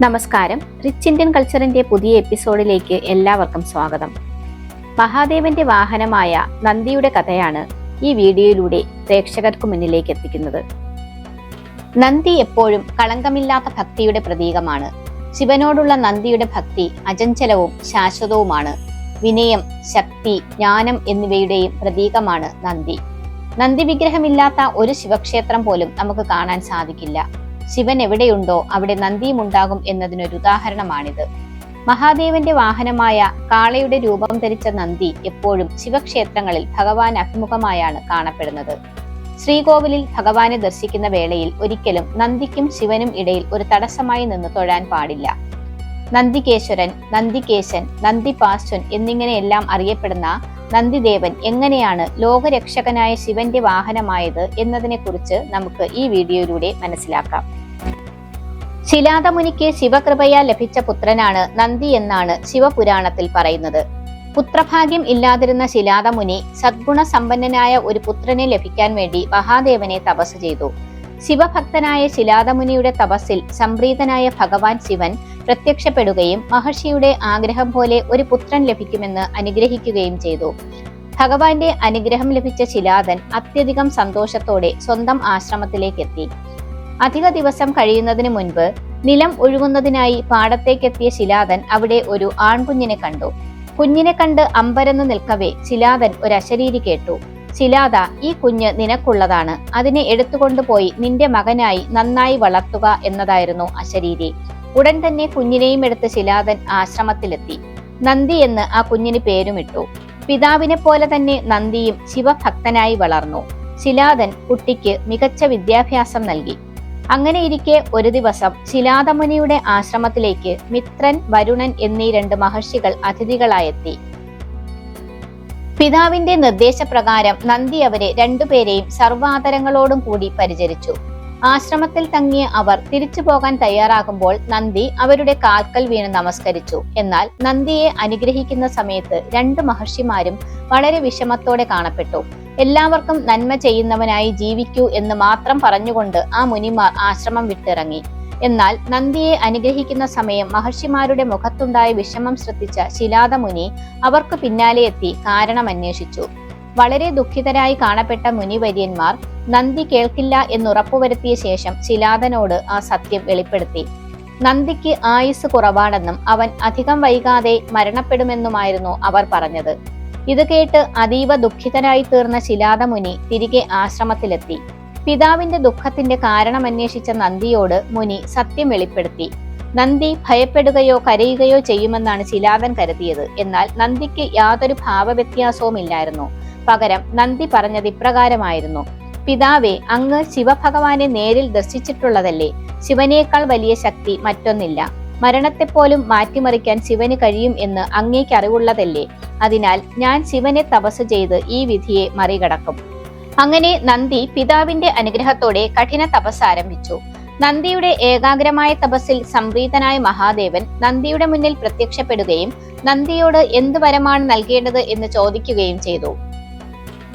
നമസ്കാരം. Rich Indian കൾച്ചറിന്റെ പുതിയ എപ്പിസോഡിലേക്ക് എല്ലാവർക്കും സ്വാഗതം. മഹാദേവന്റെ വാഹനമായ നന്ദിയുടെ കഥയാണ് ഈ വീഡിയോയിലൂടെ പ്രേക്ഷകർക്ക് മുന്നിലേക്ക് എത്തിക്കുന്നത്. നന്ദി എപ്പോഴും കളങ്കമില്ലാത്ത ഭക്തിയുടെ പ്രതീകമാണ്. ശിവനോടുള്ള നന്ദിയുടെ ഭക്തി അചഞ്ചലവും ശാശ്വതവുമാണ്. വിനയം, ശക്തി, ജ്ഞാനം എന്നിവയുടെയും പ്രതീകമാണ് നന്ദി. നന്ദി വിഗ്രഹമില്ലാത്ത ഒരു ശിവക്ഷേത്രം പോലും നമുക്ക് കാണാൻ സാധിക്കില്ല. ശിവൻ എവിടെയുണ്ടോ അവിടെ നന്ദിയും ഉണ്ടാകും എന്നതിനൊരു ഉദാഹരണമാണിത്. മഹാദേവന്റെ വാഹനമായ കാളയുടെ രൂപം ധരിച്ച നന്ദി എപ്പോഴും ശിവക്ഷേത്രങ്ങളിൽ ഭഗവാൻ അഭിമുഖമായാണ് കാണപ്പെടുന്നത്. ശ്രീകോവിലിൽ ഭഗവാനെ ദർശിക്കുന്ന വേളയിൽ ഒരിക്കലും നന്ദിക്കും ശിവനും ഇടയിൽ ഒരു തടസ്സമായി നിന്ന് തൊഴാൻ പാടില്ല. നന്ദികേശ്വരൻ, നന്ദികേശൻ, നന്ദിപാശ്വൻ എന്നിങ്ങനെയെല്ലാം അറിയപ്പെടുന്ന നന്ദിദേവൻ എങ്ങനെയാണ് ലോകരക്ഷകനായ ശിവന്റെ വാഹനമായത് എന്നതിനെക്കുറിച്ച് നമുക്ക് ഈ വീഡിയോയിലൂടെ മനസ്സിലാക്കാം. ശിലാദമുനിക്ക് ശിവകൃപയാൽ ലഭിച്ച പുത്രനാണ് നന്ദി എന്നാണ് ശിവപുരാണത്തിൽ പറയുന്നത്. പുത്രഭാഗ്യം ഇല്ലാതിരുന്ന ശിലാദമുനി സദ്ഗുണ സമ്പന്നനായ ഒരു പുത്രനെ ലഭിക്കാൻ വേണ്ടി മഹാദേവനെ തപസ് ചെയ്തു. ശിവഭക്തനായ ശിലാദമുനിയുടെ തപസ്സിൽ സംപ്രീതനായ ഭഗവാൻ ശിവൻ പ്രത്യക്ഷപ്പെടുകയും മഹർഷിയുടെ ആഗ്രഹം പോലെ ഒരു പുത്രൻ ലഭിക്കുമെന്ന് അനുഗ്രഹിക്കുകയും ചെയ്തു. ഭഗവാന്റെ അനുഗ്രഹം ലഭിച്ച ശിലാദൻ അത്യധികം സന്തോഷത്തോടെ സ്വന്തം ആശ്രമത്തിലേക്കെത്തി. അധിക ദിവസം കഴിയുന്നതിന് മുൻപ് നിലം ഒഴുകുന്നതിനായി പാടത്തേക്കെത്തിയ ശിലാദൻ അവിടെ ഒരു ആൺകുഞ്ഞിനെ കണ്ടു. കുഞ്ഞിനെ കണ്ട് അമ്പരന്ന് നിൽക്കവേ ശിലാദൻ ഒരു അശരീരി കേട്ടു. ശിലാദ, ഈ കുഞ്ഞ് നിനക്കുള്ളതാണ്. അതിനെ എടുത്തുകൊണ്ടുപോയി നിന്റെ മകനായി നന്നായി വളർത്തുക എന്നതായിരുന്നു അശരീരി. ഉടൻ തന്നെ കുഞ്ഞിനെയും എടുത്ത് ശിലാദൻ ആശ്രമത്തിലെത്തി. നന്ദി എന്ന് ആ കുഞ്ഞിന് പേരുമിട്ടു. പിതാവിനെ പോലെ തന്നെ നന്ദിയും ശിവഭക്തനായി വളർന്നു. ശിലാദൻ കുട്ടിക്ക് മികച്ച വിദ്യാഭ്യാസം നൽകി. അങ്ങനെയിരിക്കെ ഒരു ദിവസം ശിലാദമുനിയുടെ ആശ്രമത്തിലേക്ക് മിത്രൻ, വരുണൻ എന്നീ 2 മഹർഷികൾ അതിഥികളായെത്തി. പിതാവിന്റെ നിർദ്ദേശപ്രകാരം നന്ദി അവരെ 2 പേരെയും സർവാദരങ്ങളോടും കൂടി പരിചരിച്ചു. ആശ്രമത്തിൽ തങ്ങിയ അവർ തിരിച്ചു പോകാൻ തയ്യാറാകുമ്പോൾ നന്ദി അവരുടെ കാൽക്കൽ വീണ് നമസ്കരിച്ചു. എന്നാൽ നന്ദിയെ അനുഗ്രഹിക്കുന്ന സമയത്ത് 2 മഹർഷിമാരും വളരെ വിഷമത്തോടെ കാണപ്പെട്ടു. എല്ലാവർക്കും നന്മ ചെയ്യുന്നവനായി ജീവിക്കൂ എന്ന് മാത്രം പറഞ്ഞുകൊണ്ട് ആ മുനിമാർ ആശ്രമം വിട്ടിറങ്ങി. എന്നാൽ നന്ദിയെ അനുഗ്രഹിക്കുന്ന സമയം മഹർഷിമാരുടെ മുഖത്തുണ്ടായ വിഷമം ശ്രദ്ധിച്ച ശിലാദമുനി അവർക്ക് പിന്നാലെ എത്തി കാരണം അന്വേഷിച്ചു. വളരെ ദുഃഖിതരായി കാണപ്പെട്ട മുനിവര്യന്മാർ നന്ദി കേൾക്കില്ല എന്നുറപ്പുവരുത്തിയ ശേഷം ശിലാദനോട് ആ സത്യം വെളിപ്പെടുത്തി. നന്ദിക്ക് ആയുസ് കുറവാണെന്നും അവൻ അധികം വൈകാതെ മരണപ്പെടുമെന്നുമായിരുന്നു അവർ പറഞ്ഞത്. ഇത് കേട്ട് അതീവ ദുഃഖിതനായി തീർന്ന ശിലാദമുനി തിരികെ ആശ്രമത്തിലെത്തി. പിതാവിന്റെ ദുഃഖത്തിന്റെ കാരണം അന്വേഷിച്ച നന്ദിയോട് മുനി സത്യം വെളിപ്പെടുത്തി. നന്ദി ഭയപ്പെടുകയോ കരയുകയോ ചെയ്യുമെന്നാണ് ശിലാദൻ കരുതിയത്. എന്നാൽ നന്ദിക്ക് യാതൊരു ഭാവവ്യത്യാസവുമില്ലായിരുന്നു. പകരം നന്ദി പറഞ്ഞത് ഇപ്രകാരമായിരുന്നു: പിതാവേ, അങ്ങ് ശിവഭഗവാനെ നേരിൽ ദർശിച്ചിട്ടുള്ളതല്ലേ? ശിവനേക്കാൾ വലിയ ശക്തി മറ്റൊന്നില്ല. മരണത്തെപ്പോലും മാറ്റിമറിക്കാൻ ശിവന് കഴിയും എന്ന് അങ്ങേക്ക് അറിവുള്ളതല്ലേ? അതിനാൽ ഞാൻ ശിവനെ തപസ് ചെയ്ത് ഈ വിധിയെ മറികടക്കും. അങ്ങനെ നന്ദി പിതാവിന്റെ അനുഗ്രഹത്തോടെ കഠിന തപസ് ആരംഭിച്ചു. നന്ദിയുടെ ഏകാഗ്രമായ തപസ്സിൽ സംപ്രീതനായ മഹാദേവൻ നന്ദിയുടെ മുന്നിൽ പ്രത്യക്ഷപ്പെടുകയും നന്ദിയോട് എന്ത് വരമാണ് നൽകേണ്ടത് എന്ന് ചോദിക്കുകയും ചെയ്തു.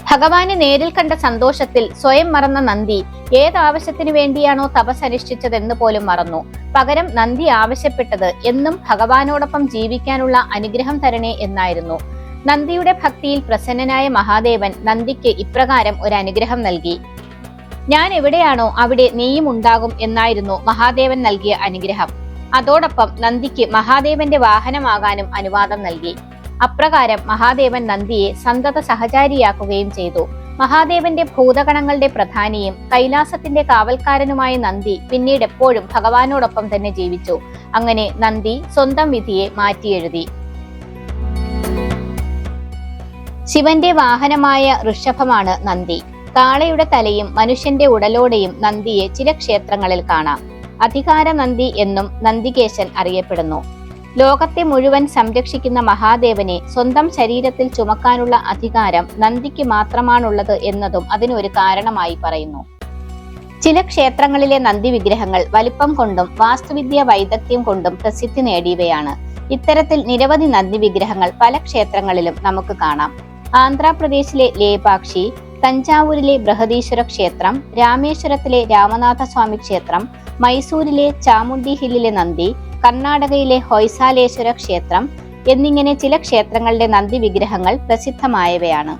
ഭഗവാനെ നേരിൽ കണ്ട സന്തോഷത്തിൽ സ്വയം മറന്ന നന്ദി ഏതാവശ്യത്തിനു വേണ്ടിയാണോ തപസ് അനുഷ്ഠിച്ചതെന്ന് പോലും മറന്നു. പകരം നന്ദി ആവശ്യപ്പെട്ടത് എന്നും ഭഗവാനോടൊപ്പം ജീവിക്കാനുള്ള അനുഗ്രഹം തരണേ എന്നായിരുന്നു. നന്ദിയുടെ ഭക്തിയിൽ പ്രസന്നനായ മഹാദേവൻ നന്ദിക്ക് ഇപ്രകാരം ഒരു അനുഗ്രഹം നൽകി. ഞാൻ എവിടെയാണോ അവിടെ നീയും ഉണ്ടാകും എന്നായിരുന്നു മഹാദേവൻ നൽകിയ അനുഗ്രഹം. അതോടൊപ്പം നന്ദിക്ക് മഹാദേവന്റെ വാഹനമാകാനും അനുവാദം നൽകി. അപ്രകാരം മഹാദേവൻ നന്ദിയെ സന്തത സഹചാരിയാക്കുകയും ചെയ്തു. മഹാദേവന്റെ ഭൂതഗണങ്ങളുടെ പ്രധാനിയും കൈലാസത്തിന്റെ കാവൽക്കാരനുമായ നന്ദി പിന്നീട് എപ്പോഴും ഭഗവാനോടൊപ്പം തന്നെ ജീവിച്ചു. അങ്ങനെ നന്ദി സ്വന്തം വിധിയെ മാറ്റിയെഴുതി. ശിവന്റെ വാഹനമായ ഋഷഭമാണ് നന്ദി. കാളയുടെ തലയും മനുഷ്യന്റെ ഉടലോടെയും നന്ദിയെ ചില ക്ഷേത്രങ്ങളിൽ കാണാം. അധികാര നന്ദി എന്നും നന്ദികേശൻ അറിയപ്പെടുന്നു. ലോകത്തെ മുഴുവൻ സംരക്ഷിക്കുന്ന മഹാദേവനെ സ്വന്തം ശരീരത്തിൽ ചുമക്കാനുള്ള അധികാരം നന്ദിക്ക് മാത്രമാണുള്ളത് എന്നതും അതിനൊരു കാരണമായി പറയുന്നു. ചില ക്ഷേത്രങ്ങളിലെ നന്ദി വിഗ്രഹങ്ങൾ വലിപ്പം കൊണ്ടും വാസ്തുവിദ്യ വൈദഗ്ധ്യം കൊണ്ടും പ്രസിദ്ധി നേടിയവയാണ്. ഇത്തരത്തിൽ നിരവധി നന്ദി വിഗ്രഹങ്ങൾ പല ക്ഷേത്രങ്ങളിലും നമുക്ക് കാണാം. ആന്ധ്രാപ്രദേശിലെ ലേപാക്ഷി, തഞ്ചാവൂരിലെ ബൃഹദീശ്വര ക്ഷേത്രം, രാമേശ്വരത്തിലെ രാമനാഥസ്വാമി ക്ഷേത്രം, മൈസൂരിലെ ചാമുണ്ഡി ഹില്ലിലെ നന്ദി, കർണാടകയിലെ ഹൊയ്സാലേശ്വര ക്ഷേത്രം എന്നിങ്ങനെ ചില ക്ഷേത്രങ്ങളുടെ നന്ദി വിഗ്രഹങ്ങൾ പ്രസിദ്ധമായവയാണ്.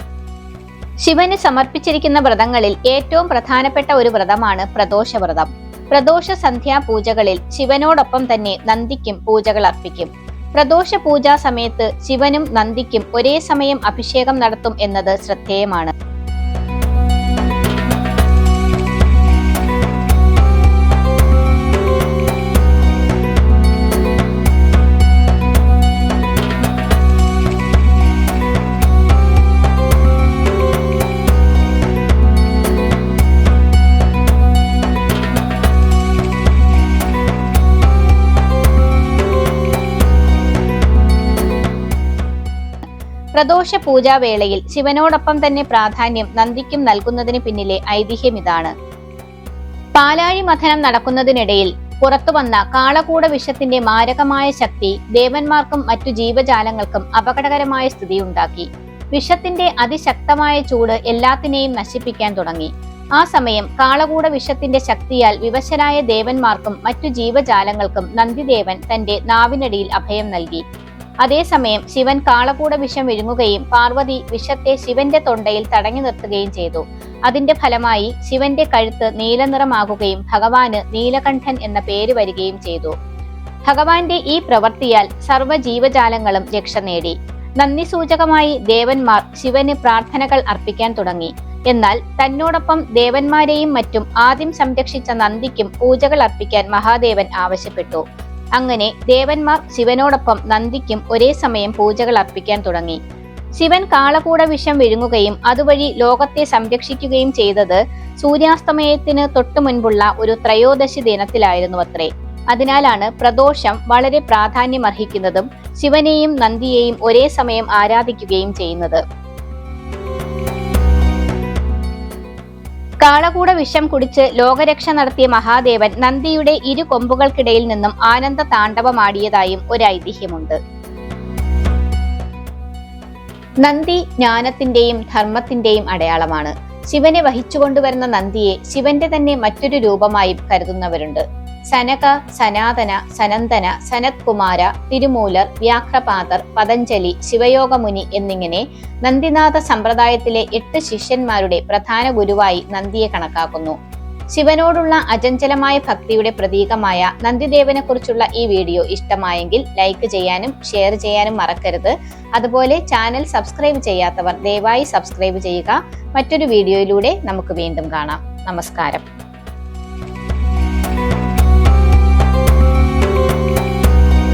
ശിവന് സമർപ്പിച്ചിരിക്കുന്ന വ്രതങ്ങളിൽ ഏറ്റവും പ്രധാനപ്പെട്ട ഒരു വ്രതമാണ് പ്രദോഷവ്രതം. പ്രദോഷ സന്ധ്യാ പൂജകളിൽ ശിവനോടൊപ്പം തന്നെ നന്ദിക്കും പൂജകൾ അർപ്പിക്കും. പ്രദോഷ പൂജാ സമയത്ത് ശിവനും നന്ദിക്കും ഒരേ സമയം അഭിഷേകം നടത്തും എന്നത് ശ്രദ്ധേയമാണ്. പ്രദോഷ പൂജാവേളയിൽ ശിവനോടൊപ്പം തന്നെ പ്രാധാന്യം നന്ദിക്കും നൽകുന്നതിന് പിന്നിലെ ഐതിഹ്യം ഇതാണ്. പാലാഴി മഥനം നടക്കുന്നതിനിടയിൽ പുറത്തുവന്ന കാളകൂട വിഷത്തിന്റെ മാരകമായ ശക്തി ദേവന്മാർക്കും മറ്റു ജീവജാലങ്ങൾക്കും അപകടകരമായ സ്ഥിതിയുണ്ടാക്കി. വിഷത്തിന്റെ അതിശക്തമായ ചൂട് എല്ലാത്തിനെയും നശിപ്പിക്കാൻ തുടങ്ങി. ആ സമയം കാളകൂട വിഷത്തിന്റെ ശക്തിയാൽ വിവശരായ ദേവന്മാർക്കും മറ്റു ജീവജാലങ്ങൾക്കും നന്ദിദേവൻ തന്റെ നാവിനടിയിൽ അഭയം നൽകി. അതേസമയം ശിവൻ കാളകൂട വിഷം വിഴുങ്ങുകയും പാർവതി വിഷത്തെ ശിവന്റെ തൊണ്ടയിൽ തടഞ്ഞു നിർത്തുകയും ചെയ്തു. അതിന്റെ ഫലമായി ശിവന്റെ കഴുത്ത് നീലനിറമാകുകയും ഭഗവാന് നീലകണ്ഠൻ എന്ന പേര് വരികയും ചെയ്തു. ഭഗവാന്റെ ഈ പ്രവൃത്തിയാൽ സർവ്വ ജീവജാലങ്ങളും രക്ഷ നേടി. നന്ദി സൂചകമായി ദേവന്മാർ ശിവന് പ്രാർത്ഥനകൾ അർപ്പിക്കാൻ തുടങ്ങി. എന്നാൽ തന്നോടൊപ്പം ദേവന്മാരെയും മറ്റും ആദ്യം സംരക്ഷിച്ച നന്ദിക്കും പൂജകൾ അർപ്പിക്കാൻ മഹാദേവൻ ആവശ്യപ്പെട്ടു. അങ്ങനെ ദേവന്മാർ ശിവനോടൊപ്പം നന്ദിക്കും ഒരേ സമയം പൂജകൾ അർപ്പിക്കാൻ തുടങ്ങി. ശിവൻ കാളകൂട വിഷം വിഴുങ്ങുകയും അതുവഴി ലോകത്തെ സംരക്ഷിക്കുകയും ചെയ്തത് സൂര്യാസ്തമയത്തിന് തൊട്ടു മുൻപുള്ള ഒരു ത്രയോദശി ദിനത്തിലായിരുന്നു അത്രേ. അതിനാലാണ് പ്രദോഷം വളരെ പ്രാധാന്യമർഹിക്കുന്നതും ശിവനെയും നന്ദിയെയും ഒരേ സമയം ആരാധിക്കുകയും ചെയ്യുന്നത്. കാളകൂട വിഷം കുടിച്ച് ലോകരക്ഷ നടത്തിയ മഹാദേവൻ നന്ദിയുടെ ഇരു കൊമ്പുകൾക്കിടയിൽ നിന്നും ആനന്ദ താണ്ഡവമാടിയതായും ഒരു ഐതിഹ്യമുണ്ട്. നന്ദി ജ്ഞാനത്തിന്റെയും ധർമ്മത്തിന്റെയും അടയാളമാണ്. ശിവനെ വഹിച്ചുകൊണ്ടുവരുന്ന നന്ദിയെ ശിവന്റെ തന്നെ മറ്റൊരു രൂപമായും കരുതുന്നവരുണ്ട്. സനക, സനാതന, സനന്ദന, സനത്കുമാര, തിരുമൂലർ, വ്യാഘ്രപാദർ, പതഞ്ജലി, ശിവയോഗമുനി എന്നിങ്ങനെ നന്ദിനാഥ സമ്പ്രദായത്തിലെ 8 ശിഷ്യന്മാരുടെ പ്രധാന ഗുരുവായി നന്ദിയെ കണക്കാക്കുന്നു. ശിവനോടുള്ള അചഞ്ചലമായ ഭക്തിയുടെ പ്രതീകമായ നന്ദിദേവനെ കുറിച്ചുള്ള ഈ വീഡിയോ ഇഷ്ടമായെങ്കിൽ ലൈക്ക് ചെയ്യാനും ഷെയർ ചെയ്യാനും മറക്കരുത്. അതുപോലെ ചാനൽ സബ്സ്ക്രൈബ് ചെയ്യാത്തവർ ദയവായി സബ്സ്ക്രൈബ് ചെയ്യുക. മറ്റൊരു വീഡിയോയിലൂടെ നമുക്ക് വീണ്ടും കാണാം. നമസ്കാരം.